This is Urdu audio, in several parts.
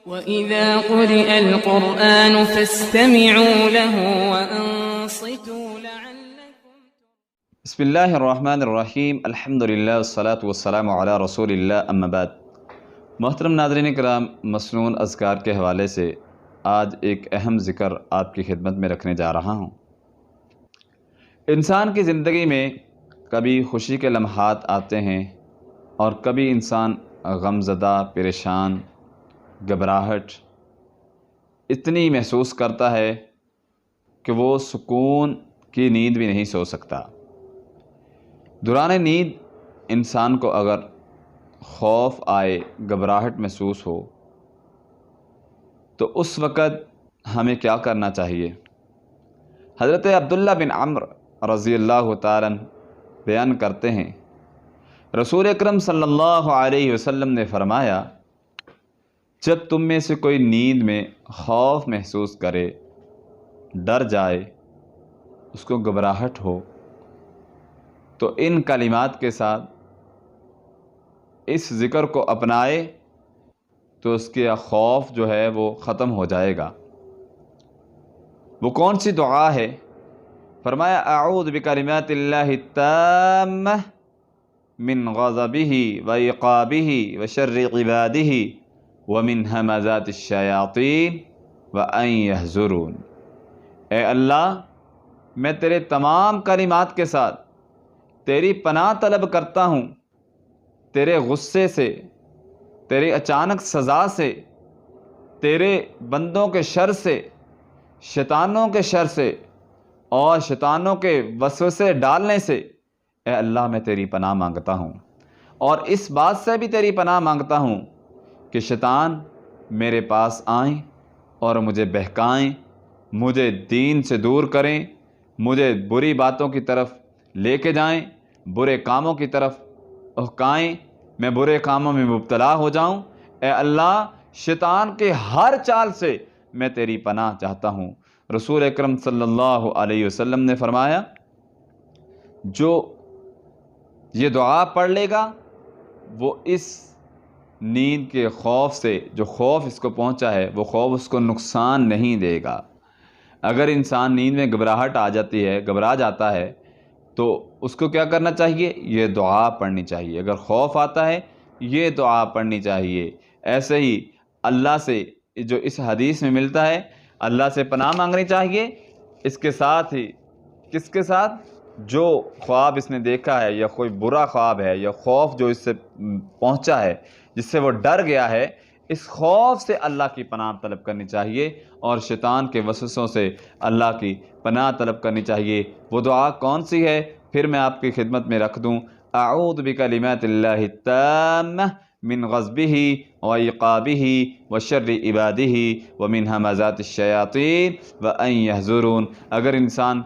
وَإِذَا قُرِئَ الْقُرْآنُ فَاسْتَمِعُوا لَهُ وَأَنصِتُوا لَعَلَّكُمْ بسم اللہ الرحمن الرحیم، الحمدللہ والصلاة والسلام علی رسول اللہ، اما بعد۔ محترم ناظرین کرام، مسنون اذکار کے حوالے سے آج ایک اہم ذکر آپ کی خدمت میں رکھنے جا رہا ہوں۔ انسان کی زندگی میں کبھی خوشی کے لمحات آتے ہیں اور کبھی انسان غمزدہ، پریشان، گھبراہٹ اتنی محسوس کرتا ہے کہ وہ سکون کی نیند بھی نہیں سو سکتا۔ دوران نیند انسان کو اگر خوف آئے، گھبراہٹ محسوس ہو تو اس وقت ہمیں کیا کرنا چاہیے؟ حضرت عبداللہ بن عمرو رضی اللہ تعالیٰ عنہ بیان کرتے ہیں، رسول اکرم صلی اللہ علیہ وسلم نے فرمایا، جب تم میں سے کوئی نیند میں خوف محسوس کرے، ڈر جائے، اس کو گھبراہٹ ہو، تو ان کلمات کے ساتھ اس ذکر کو اپنائے تو اس کے خوف جو ہے وہ ختم ہو جائے گا۔ وہ کون سی دعا ہے؟ فرمایا، اعوذ بکلمات اللہ التامہ من غضبہ وعقابہ وشر عبادہ ومن ہمزات الشیاطین وان یحضرون۔ اے اللہ، میں تیرے تمام کلمات کے ساتھ تیری پناہ طلب کرتا ہوں، تیرے غصے سے، تیری اچانک سزا سے، تیرے بندوں کے شر سے، شیطانوں کے شر سے اور شیطانوں کے وسوسے ڈالنے سے۔ اے اللہ، میں تیری پناہ مانگتا ہوں، اور اس بات سے بھی تیری پناہ مانگتا ہوں کہ شیطان میرے پاس آئیں اور مجھے بہکائیں، مجھے دین سے دور کریں، مجھے بری باتوں کی طرف لے کے جائیں، برے کاموں کی طرف اہکائیں، میں برے کاموں میں مبتلا ہو جاؤں۔ اے اللہ، شیطان کے ہر چال سے میں تیری پناہ چاہتا ہوں۔ رسول اکرم صلی اللہ علیہ وسلم نے فرمایا، جو یہ دعا پڑھ لے گا وہ اس نیند کے خوف سے، جو خوف اس کو پہنچا ہے، وہ خوف اس کو نقصان نہیں دے گا۔ اگر انسان نیند میں گھبراہٹ آ جاتی ہے، گھبرا جاتا ہے، تو اس کو کیا کرنا چاہیے؟ یہ دعا پڑھنی چاہیے۔ اگر خوف آتا ہے، یہ دعا پڑھنی چاہیے۔ ایسے ہی اللہ سے، جو اس حدیث میں ملتا ہے، اللہ سے پناہ مانگنی چاہیے۔ اس کے ساتھ ہی کس کے ساتھ؟ جو خواب اس نے دیکھا ہے، یا کوئی برا خواب ہے، یا خوف جو اس سے پہنچا ہے، جس سے وہ ڈر گیا ہے، اس خوف سے اللہ کی پناہ طلب کرنی چاہیے، اور شیطان کے وسوسوں سے اللہ کی پناہ طلب کرنی چاہیے۔ وہ دعا کون سی ہے؟ پھر میں آپ کی خدمت میں رکھ دوں، اعوذ بکلمات اللہ التامہ من غضبہ وعقابہ وشر عبادہ ومن ہمزات الشیاطین وان یحضرون۔ اگر انسان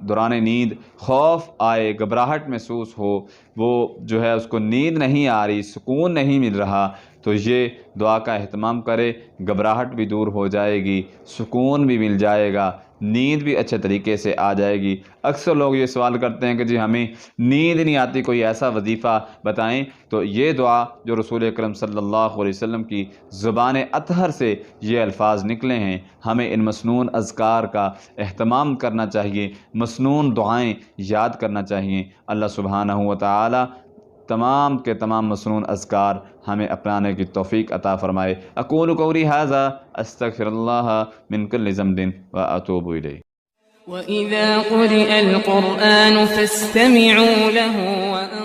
دوران نیند خوف آئے، گھبراہٹ محسوس ہو، وہ جو ہے اس کو نیند نہیں آ رہی، سکون نہیں مل رہا، تو یہ دعا کا اہتمام کرے، گھبراہٹ بھی دور ہو جائے گی، سکون بھی مل جائے گا، نیند بھی اچھے طریقے سے آ جائے گی۔ اکثر لوگ یہ سوال کرتے ہیں کہ جی ہمیں نیند نہیں آتی، کوئی ایسا وظیفہ بتائیں۔ تو یہ دعا جو رسول اکرم صلی اللہ علیہ وسلم کی زبان اطہر سے یہ الفاظ نکلے ہیں، ہمیں ان مسنون اذکار کا اہتمام کرنا چاہیے، مسنون دعائیں یاد کرنا چاہیے۔ اللہ سبحانہ و تعالی تمام کے تمام مسنون اذکار ہمیں اپنانے کی توفیق عطا فرمائے۔ اقول قولی ھذا استغفر اللہ من کل ذنب واتوب الیہ۔ وَإِذَا قُرِئَ الْقُرْآنُ فَاسْتَمِعُوا لَهُ